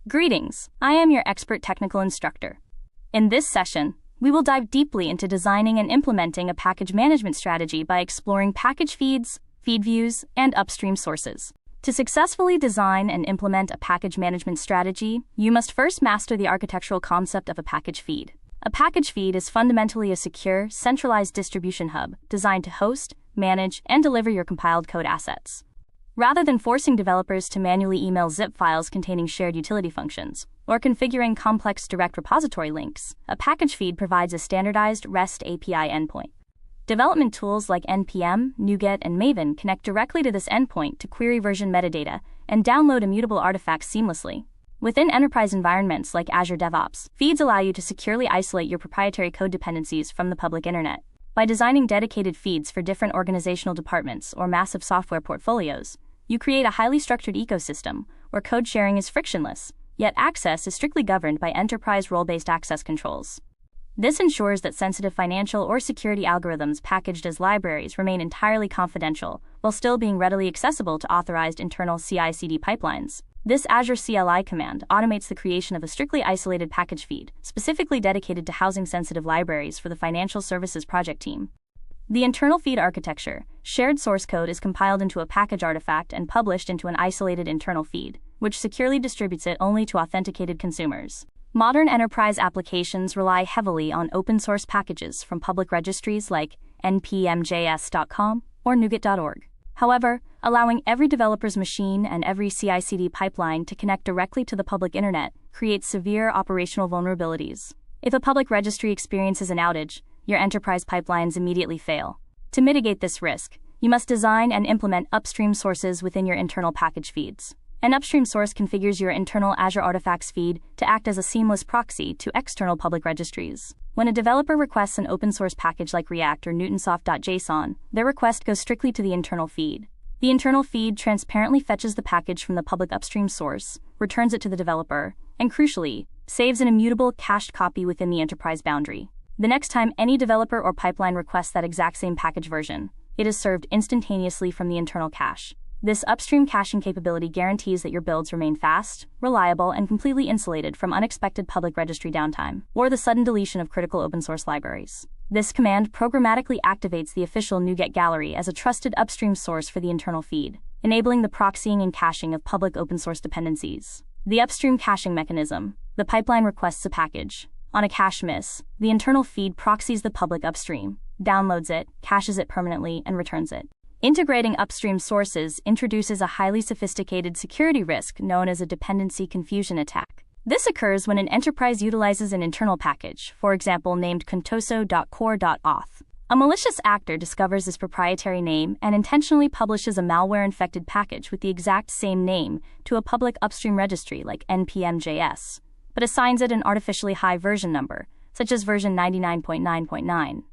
Greetings, I am your expert technical instructor. In this session, we will dive deeply into designing and implementing a package management strategy by exploring package feeds, feed views, and upstream sources. To successfully design and implement a package management strategy, you must first master the architectural concept of a package feed. A package feed is fundamentally a secure, centralized distribution hub designed to host, manage, and deliver your compiled code assets. Rather than forcing developers to manually email zip files containing shared utility functions, or configuring complex direct repository links, a package feed provides a standardized REST API endpoint. Development tools like NPM, NuGet, and Maven connect directly to this endpoint to query version metadata and download immutable artifacts seamlessly. Within enterprise environments like Azure DevOps, feeds allow you to securely isolate your proprietary code dependencies from the public internet. By designing dedicated feeds for different organizational departments or massive software portfolios, you create a highly structured ecosystem where code sharing is frictionless, yet access is strictly governed by enterprise role-based access controls. This ensures that sensitive financial or security algorithms packaged as libraries remain entirely confidential while still being readily accessible to authorized internal CI/CD pipelines. This Azure CLI command automates the creation of a strictly isolated package feed, specifically dedicated to housing sensitive libraries for the financial services project team. The internal feed architecture, shared source code is compiled into a package artifact and published into an isolated internal feed, which securely distributes it only to authenticated consumers. Modern enterprise applications rely heavily on open source packages from public registries like npmjs.com or NuGet.org. However, allowing every developer's machine and every CI/CD pipeline to connect directly to the public internet creates severe operational vulnerabilities. If a public registry experiences an outage, your enterprise pipelines immediately fail. To mitigate this risk, you must design and implement upstream sources within your internal package feeds. An upstream source configures your internal Azure Artifacts feed to act as a seamless proxy to external public registries. When a developer requests an open source package like React or Newtonsoft.json, their request goes strictly to the internal feed. The internal feed transparently fetches the package from the public upstream source, returns it to the developer, and crucially, saves an immutable cached copy within the enterprise boundary. The next time any developer or pipeline requests that exact same package version, it is served instantaneously from the internal cache. This upstream caching capability guarantees that your builds remain fast, reliable, and completely insulated from unexpected public registry downtime or the sudden deletion of critical open source libraries. This command programmatically activates the official NuGet gallery as a trusted upstream source for the internal feed, enabling the proxying and caching of public open source dependencies. The upstream caching mechanism: the pipeline requests a package. On a cache miss, the internal feed proxies the public upstream, downloads it, caches it permanently, and returns it. Integrating upstream sources introduces a highly sophisticated security risk known as a dependency confusion attack. This occurs when an enterprise utilizes an internal package, for example named contoso.core.auth. A malicious actor discovers this proprietary name and intentionally publishes a malware-infected package with the exact same name to a public upstream registry like npmjs, but assigns it an artificially high version number, such as version 99.9.9.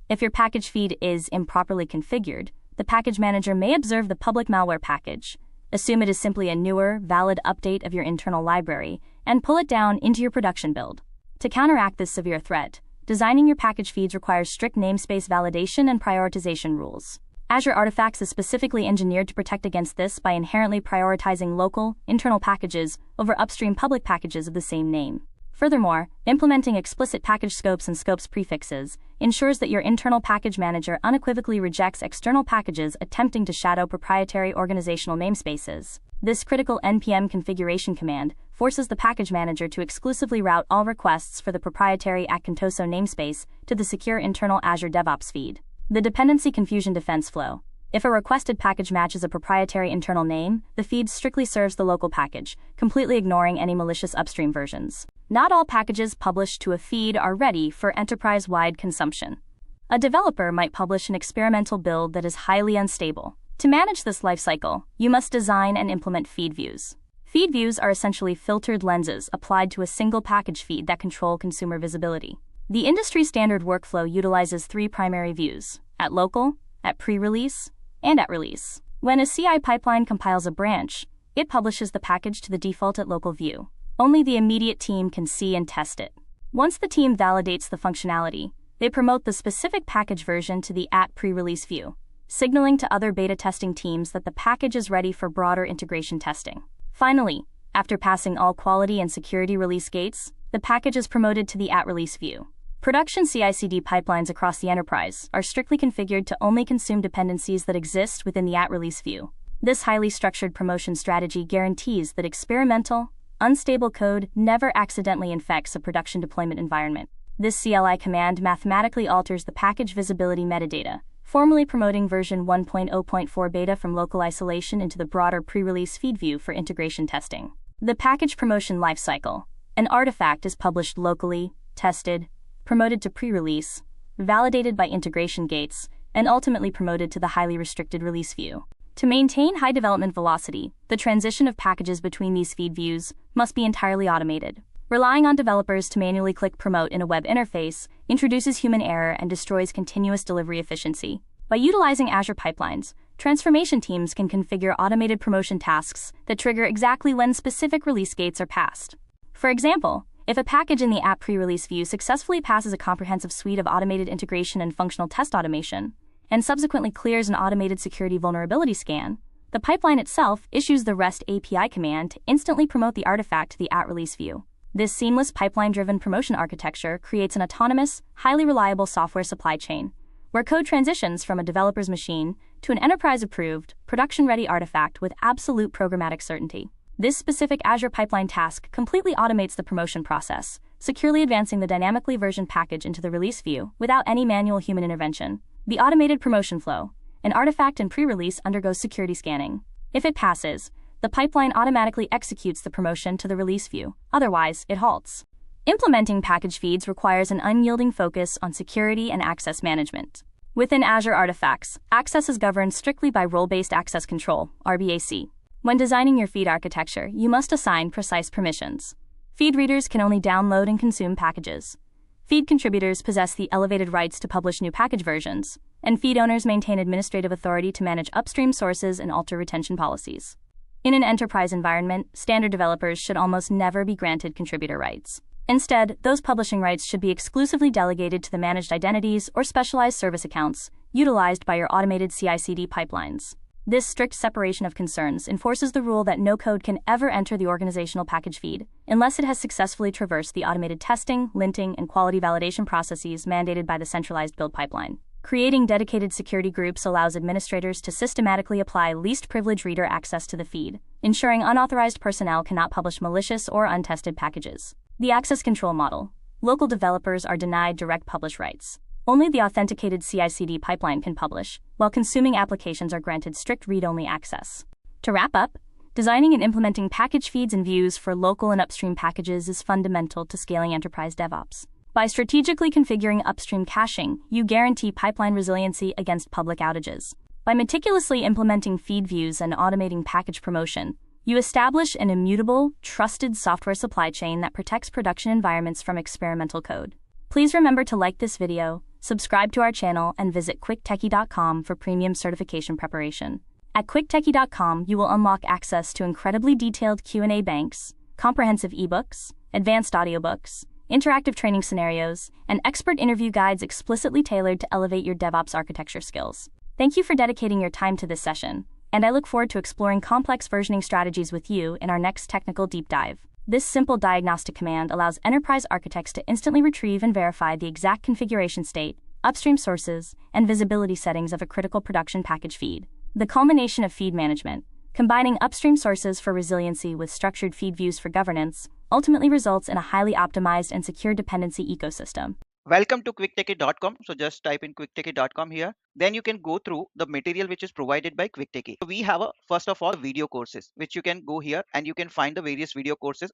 If your package feed is improperly configured, the package manager may observe the public malware package, assume it is simply a newer, valid update of your internal library, and pull it down into your production build. To counteract this severe threat, designing your package feeds requires strict namespace validation and prioritization rules. Azure Artifacts is specifically engineered to protect against this by inherently prioritizing local, internal packages over upstream public packages of the same name. Furthermore, implementing explicit package scopes and scopes prefixes ensures that your internal package manager unequivocally rejects external packages attempting to shadow proprietary organizational namespaces. This critical npm configuration command forces the package manager to exclusively route all requests for the proprietary @contoso namespace to the secure internal Azure DevOps feed. The dependency confusion defense flow: if a requested package matches a proprietary internal name, the feed strictly serves the local package, completely ignoring any malicious upstream versions. Not all packages published to a feed are ready for enterprise-wide consumption. A developer might publish an experimental build that is highly unstable. To manage this lifecycle, you must design and implement feed views. Feed views are essentially filtered lenses applied to a single package feed that control consumer visibility. The industry standard workflow utilizes three primary views: at local, at pre-release, and at release. When a CI pipeline compiles a branch, it publishes the package to the default at local view. Only the immediate team can see and test it. Once the team validates the functionality, they promote the specific package version to the at pre-release view, signaling to other beta testing teams that the package is ready for broader integration testing. Finally, After passing all quality and security release gates, the package is promoted to the at-release view. Production CI/CD pipelines across the enterprise are strictly configured to only consume dependencies that exist within the at-release view. This highly structured promotion strategy guarantees that experimental, unstable code never accidentally infects a production deployment environment. This CLI command mathematically alters the package visibility metadata, formally promoting version 1.0.4 beta from local isolation into the broader pre-release feed view for integration testing. The package promotion lifecycle. An artifact is published locally, tested, promoted to pre-release, validated by integration gates, and ultimately promoted to the highly restricted release view. To maintain high development velocity, the transition of packages between these feed views must be entirely automated. Relying on developers to manually click promote in a web interface introduces human error and destroys continuous delivery efficiency. By utilizing Azure pipelines, transformation teams can configure automated promotion tasks that trigger exactly when specific release gates are passed. For example, if a package in the app pre-release view successfully passes a comprehensive suite of automated integration and functional test automation, and subsequently clears an automated security vulnerability scan, the pipeline itself issues the REST API command to instantly promote the artifact to the at-release view. This seamless pipeline-driven promotion architecture creates an autonomous, highly reliable software supply chain, where code transitions from a developer's machine to an enterprise-approved, production-ready artifact with absolute programmatic certainty. This specific Azure pipeline task completely automates the promotion process, securely advancing the dynamically versioned package into the release view without any manual human intervention. The automated promotion flow. An artifact in pre-release undergoes security scanning. If it passes, the pipeline automatically executes the promotion to the release view, otherwise, it halts. Implementing package feeds requires an unyielding focus on security and access management. Within Azure artifacts, access is governed strictly by role-based access control, RBAC. When designing your feed architecture, you must assign precise permissions. Feed readers can only download and consume packages. Feed contributors possess the elevated rights to publish new package versions, and feed owners maintain administrative authority to manage upstream sources and alter retention policies. In an enterprise environment, standard developers should almost never be granted contributor rights. Instead, those publishing rights should be exclusively delegated to the managed identities or specialized service accounts utilized by your automated CI/CD pipelines. This strict separation of concerns enforces the rule that no code can ever enter the organizational package feed unless it has successfully traversed the automated testing, linting, and quality validation processes mandated by the centralized build pipeline. Creating dedicated security groups allows administrators to systematically apply least privilege reader access to the feed, ensuring unauthorized personnel cannot publish malicious or untested packages. The access control model. Local developers are denied direct publish rights. Only the authenticated CI/CD pipeline can publish, while consuming applications are granted strict read-only access. To wrap up, designing and implementing package feeds and views for local and upstream packages is fundamental to scaling enterprise DevOps. By strategically configuring upstream caching, you guarantee pipeline resiliency against public outages. By meticulously implementing feed views and automating package promotion, you establish an immutable, trusted software supply chain that protects production environments from experimental code. Please remember to like this video, subscribe to our channel, and visit quicktechie.com for premium certification preparation. At quicktechie.com, you will unlock access to incredibly detailed Q&A banks, comprehensive ebooks, advanced audiobooks, interactive training scenarios, and expert interview guides explicitly tailored to elevate your DevOps architecture skills. Thank you for dedicating your time to this session, and I look forward to exploring complex versioning strategies with you in our next technical deep dive. This simple diagnostic command allows enterprise architects to instantly retrieve and verify the exact configuration state, upstream sources, and visibility settings of a critical production package feed. The culmination of feed management, combining upstream sources for resiliency with structured feed views for governance, ultimately results in a highly optimized and secure dependency ecosystem. Welcome to quicktechie.com. So just type in quicktechie.com here. Then you can go through the material which is provided by Quicktechie. So we have first of all video courses which you can go here and you can find the various video courses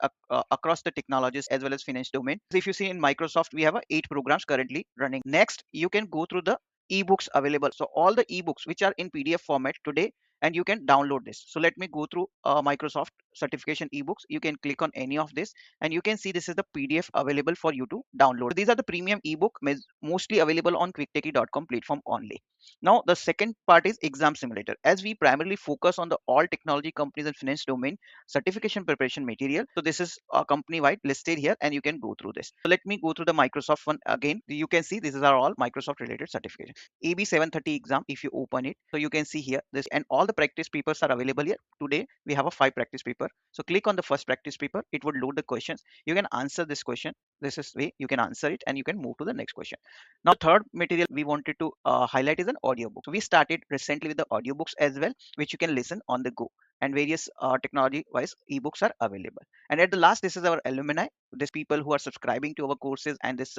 across the technologies as well as finance domain. So if you see in Microsoft, we have 8 programs currently running. Next, you can go through the ebooks available. So all the ebooks which are in PDF format today, and you can download this. So let me go through Microsoft certification ebooks. You can click on any of this and you can see this is the PDF available for you to download. So these are the premium ebook mostly available on quicktechie.com platform only. Now the second part is exam simulator. As we primarily focus on the all technology companies and finance domain certification preparation material. So this is company wide listed here and you can go through this. So let me go through the Microsoft one again. You can see this is all Microsoft related certification. AB730 exam, if you open it, so you can see here this, and all the practice papers are available here. Today we have 5 practice paper. paper. So click on the first practice paper. It would load the questions. You can answer this question. This is way you can answer it, and you can move to the next question. Now, third material we wanted to highlight is an audiobook. So we started recently with the audiobooks as well, which you can listen on the go, and various technology-wise ebooks are available. And at the last, this is our alumni. These people who are subscribing to our courses and this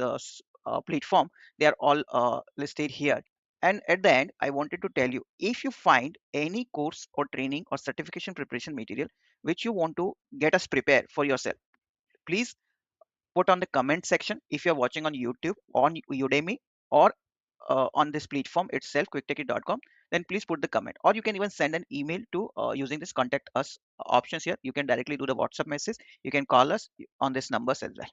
platform, they are all listed here. And at the end, I wanted to tell you, if you find any course or training or certification preparation material which you want to get us prepared for yourself, please put on the comment section. If you're watching on YouTube, on Udemy, or on this platform itself, quicktechie.com, then please put the comment, or you can even send an email to using this contact us options here. You can directly do the WhatsApp message. You can call us on this numbers as well.